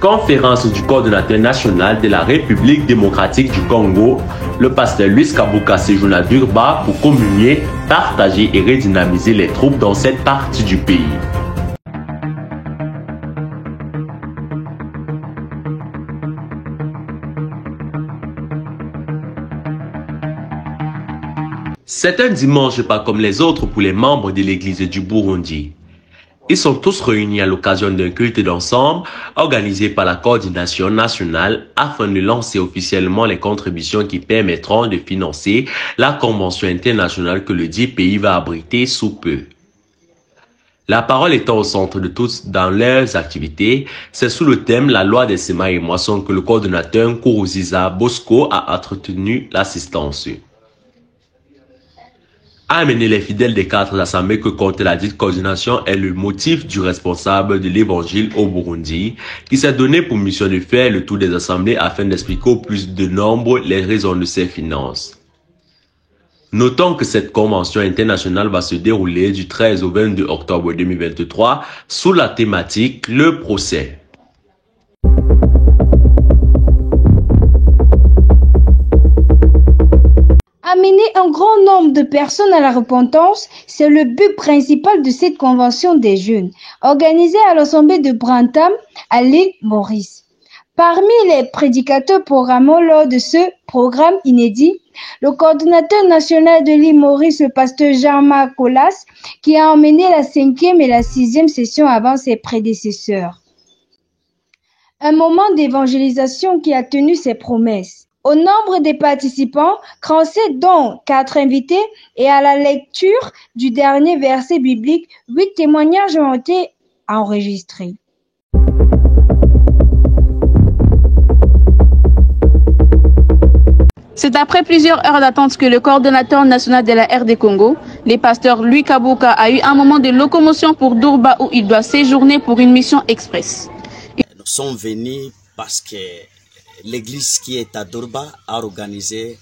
Conférence du coordonnateur national de la République démocratique du Congo, le pasteur Luis Kabuka séjourne à Durba pour communier, partager et redynamiser les troupes dans cette partie du pays. C'est un dimanche pas comme les autres pour les membres de l'Église du Burundi. Ils sont tous réunis à l'occasion d'un culte d'ensemble organisé par la coordination nationale afin de lancer officiellement les contributions qui permettront de financer la convention internationale que le dit pays va abriter sous peu. La parole étant au centre de tous dans leurs activités, c'est sous le thème La loi des semailles et moissons que le coordonnateur Nkuruziza Bosco a entretenu l'assistance. Amener les fidèles des 4 assemblées que compte la dite coordination est le motif du responsable de l'évangile au Burundi, qui s'est donné pour mission de faire le tour des assemblées afin d'expliquer au plus de nombre les raisons de ses finances. Notons que cette convention internationale va se dérouler du 13 au 22 octobre 2023 sous la thématique Le procès. Amener un grand nombre de personnes à la repentance, c'est le but principal de cette convention des jeunes, organisée à l'Assemblée de Brantôme à l'île Maurice. Parmi les prédicateurs programmés lors de ce programme inédit, le coordonnateur national de l'île Maurice, le pasteur Jean-Marc Colas, qui a emmené la 5e et la 6e session avant ses prédécesseurs. Un moment d'évangélisation qui a tenu ses promesses. Au nombre des participants, 37 dont 4 invités, et à la lecture du dernier verset biblique, 8 témoignages ont été enregistrés. C'est après plusieurs heures d'attente que le coordonnateur national de la RD Congo, le pasteur Luis Kabuka, a eu un moment de locomotion pour Durba où il doit séjourner pour une mission express. Nous sommes venus parce que l'église qui est à Durba a organisé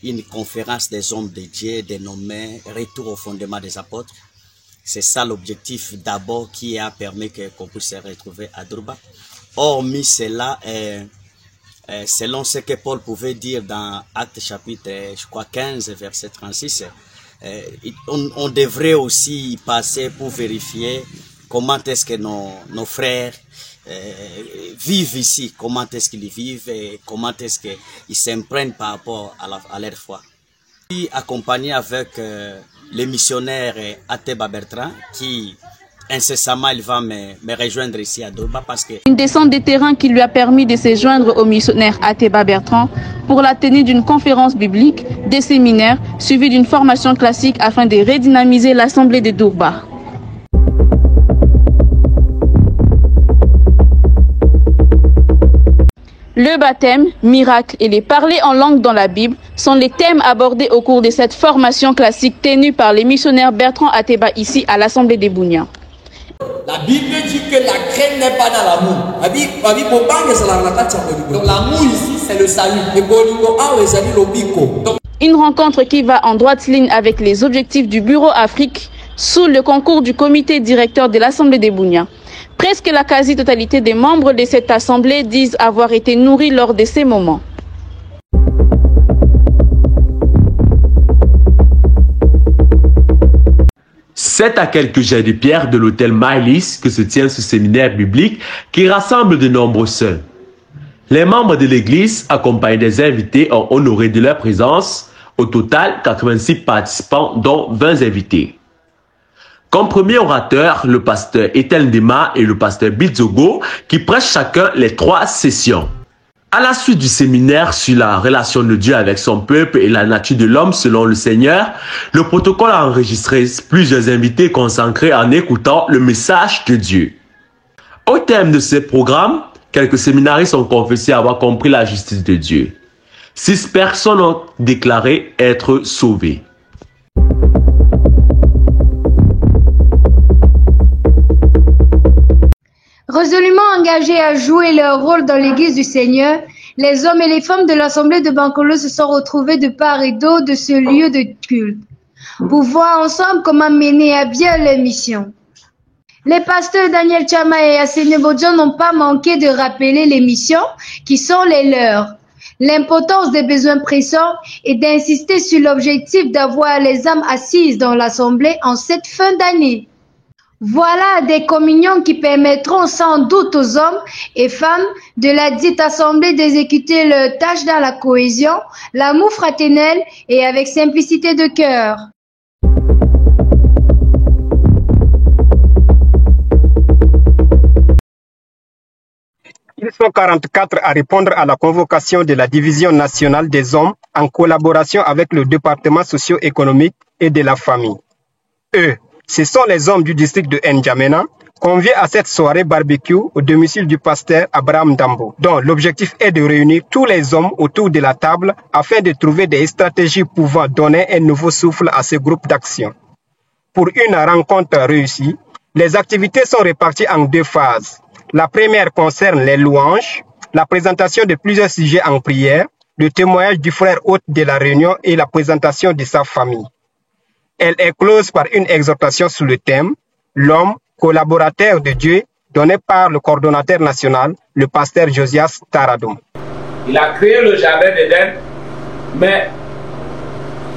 une conférence des hommes de Dieu dénommée Retour au fondement des apôtres. C'est ça l'objectif d'abord qui a permis qu'on puisse se retrouver à Durba. Hormis cela, selon ce que Paul pouvait dire dans Actes chapitre, je crois 15, verset 36, on devrait aussi y passer pour vérifier comment est-ce que nos frères vivent ici, comment est-ce qu'ils vivent et comment est-ce qu'ils s'imprègnent par rapport à leur foi. Je suis accompagné avec le missionnaire Ateba Bertrand qui incessamment il va me rejoindre ici à Durba parce que... Une descente de terrain qui lui a permis de se joindre au missionnaire Ateba Bertrand pour la tenue d'une conférence biblique, des séminaires, suivis d'une formation classique afin de redynamiser l'assemblée de Durba. Le baptême, miracle et les parler en langue dans la Bible sont les thèmes abordés au cours de cette formation classique tenue par les missionnaires Bertrand Ateba ici à l'Assemblée des Bunia. La Bible dit que la crainte n'est pas dans l'amour. Donc l'amour ici c'est le salut. Une rencontre qui va en droite ligne avec les objectifs du Bureau Afrique sous le concours du comité directeur de l'Assemblée des Bunia. Presque la quasi-totalité des membres de cette assemblée disent avoir été nourris lors de ces moments. C'est à quelques jets de pierre de l'hôtel Maïlis que se tient ce séminaire biblique qui rassemble de nombreux saints. Les membres de l'église, accompagnés des invités, ont honoré de leur présence. Au total, 86 participants, dont 20 invités. Comme premier orateur, le pasteur Etienne Dema et le pasteur Bizogo qui prêchent chacun les 3 sessions. À la suite du séminaire sur la relation de Dieu avec son peuple et la nature de l'homme selon le Seigneur, le protocole a enregistré plusieurs invités consacrés en écoutant le message de Dieu. Au terme de ce programme, quelques séminaristes ont confessé avoir compris la justice de Dieu. 6 personnes ont déclaré être sauvées. Résolument engagés à jouer leur rôle dans l'église du Seigneur, les hommes et les femmes de l'Assemblée de Bankolo se sont retrouvés de part et d'autre de ce lieu de culte pour voir ensemble comment mener à bien leur mission. Les pasteurs Daniel Chama et Assene Bodjo n'ont pas manqué de rappeler les missions qui sont les leurs. L'importance des besoins pressants et d'insister sur l'objectif d'avoir les âmes assises dans l'Assemblée en cette fin d'année. Voilà des communions qui permettront sans doute aux hommes et femmes de la dite Assemblée d'exécuter leurs tâches dans la cohésion, l'amour fraternel et avec simplicité de cœur. Ils sont 44 à répondre à la convocation de la Division nationale des hommes en collaboration avec le département socio-économique et de la famille. Eux, ce sont les hommes du district de N'Djamena, conviés à cette soirée barbecue au domicile du pasteur Abraham Dambo, dont l'objectif est de réunir tous les hommes autour de la table afin de trouver des stratégies pouvant donner un nouveau souffle à ce groupe d'action. Pour une rencontre réussie, les activités sont réparties en 2 phases. La première concerne les louanges, la présentation de plusieurs sujets en prière, le témoignage du frère hôte de la réunion et la présentation de sa famille. Elle est close par une exhortation sous le thème « L'homme, collaborateur de Dieu » donné par le coordonnateur national, le pasteur Josias Taradoum. Il a créé le jardin d'Éden, mais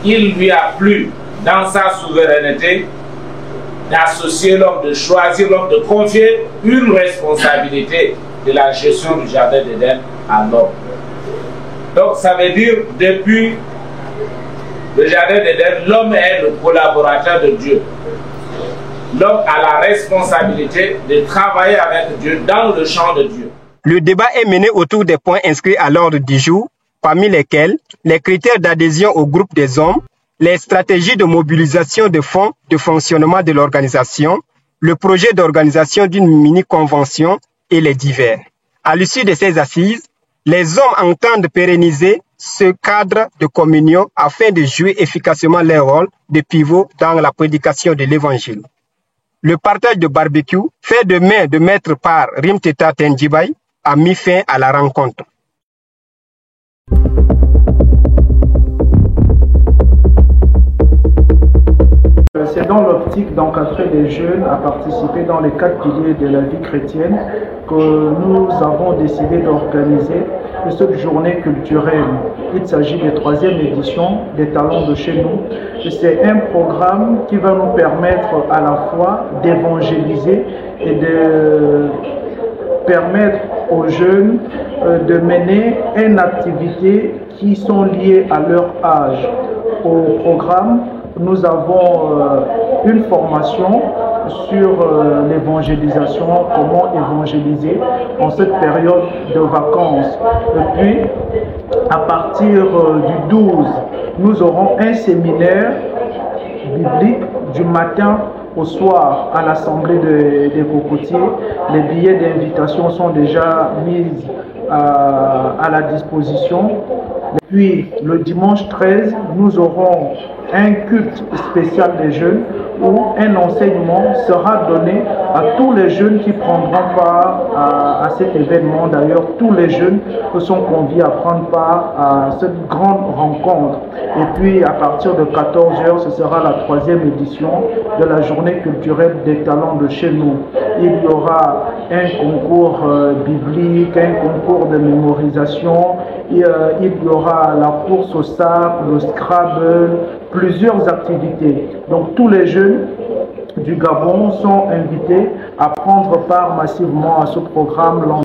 il lui a plu dans sa souveraineté d'associer l'homme, de choisir l'homme, de confier une responsabilité de la gestion du jardin d'Éden à l'homme. Donc ça veut dire, depuis le jardin d'Éden, l'homme est le collaborateur de Dieu. L'homme a la responsabilité de travailler avec Dieu dans le champ de Dieu. Le débat est mené autour des points inscrits à l'ordre du jour, parmi lesquels les critères d'adhésion au groupe des hommes, les stratégies de mobilisation de fonds de fonctionnement de l'organisation, le projet d'organisation d'une mini-convention et les divers. À l'issue de ces assises, les hommes entendent pérenniser ce cadre de communion afin de jouer efficacement leur rôle de pivot dans la prédication de l'Évangile. Le partage de barbecue, fait de main de maître par Rimteta Tenjibai, a mis fin à la rencontre. C'est dans l'optique d'encadrer les jeunes à participer dans les 4 piliers de la vie chrétienne que nous avons décidé d'organiser cette journée culturelle. Il s'agit de la 3e édition des Talents de chez nous. C'est un programme qui va nous permettre à la fois d'évangéliser et de permettre aux jeunes de mener une activité qui sont liées à leur âge. Au programme, nous avons une formation sur l'évangélisation, comment évangéliser en cette période de vacances. Et puis, à partir du 12, nous aurons un séminaire biblique du matin au soir à l'Assemblée des Cocotiers. Les billets d'invitation sont déjà mis à la disposition. Puis le dimanche 13, nous aurons un culte spécial des jeunes où un enseignement sera donné à tous les jeunes qui prendront part à cet événement. D'ailleurs, tous les jeunes sont conviés à prendre part à cette grande rencontre. Et puis, à partir de 14h, ce sera la 3e édition de la journée culturelle des talents de chez nous. Il y aura un concours biblique, un concours de mémorisation, il y aura la course au sable, le Scrabble, plusieurs activités. Donc tous les jeunes du Gabon sont invités à prendre part massivement à ce programme.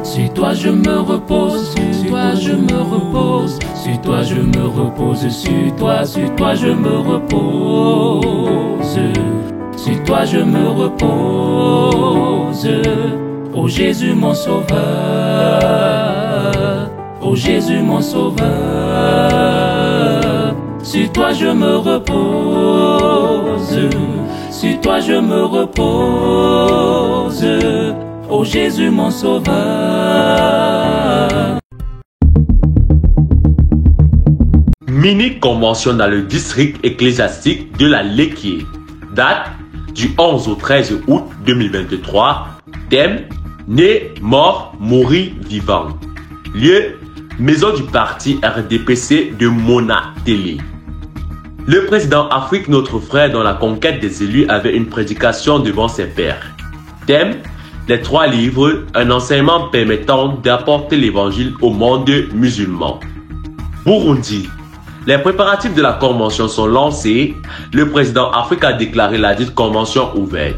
Sur toi je me repose, sur toi je me repose, sur toi je me repose, sur toi je me repose, sur toi je me repose. ô Jésus mon sauveur, ô Jésus mon sauveur. Sur toi je me repose, sur toi je me repose, ô Jésus mon sauveur. Mini-convention dans le district ecclésiastique de la Léquier. Date du 11 au 13 août 2023. Thème: né, mort, mourir, vivant. Lieu: maison du parti RDPC de Mona Télé. Le président Afrique, notre frère, dans la conquête des élus, avait une prédication devant ses pairs. Thème: les 3 livres, un enseignement permettant d'apporter l'évangile au monde musulman. Burundi. Les préparatifs de la convention sont lancés. Le président Afrique a déclaré la dite convention ouverte.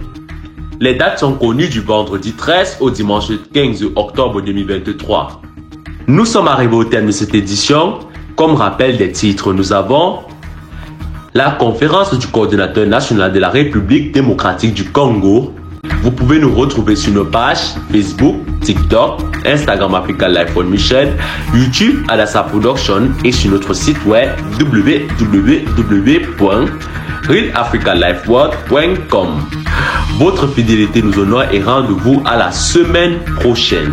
Les dates sont connues du vendredi 13 au dimanche 15 octobre 2023. Nous sommes arrivés au terme de cette édition. Comme rappel des titres, nous avons la conférence du coordinateur national de la République démocratique du Congo. Vous pouvez nous retrouver sur nos pages Facebook, TikTok, Instagram Africa Life on Mission, YouTube Alassa Production et sur notre site web www.realafricalifeworld.com. Votre fidélité nous honore et rendez-vous à la semaine prochaine.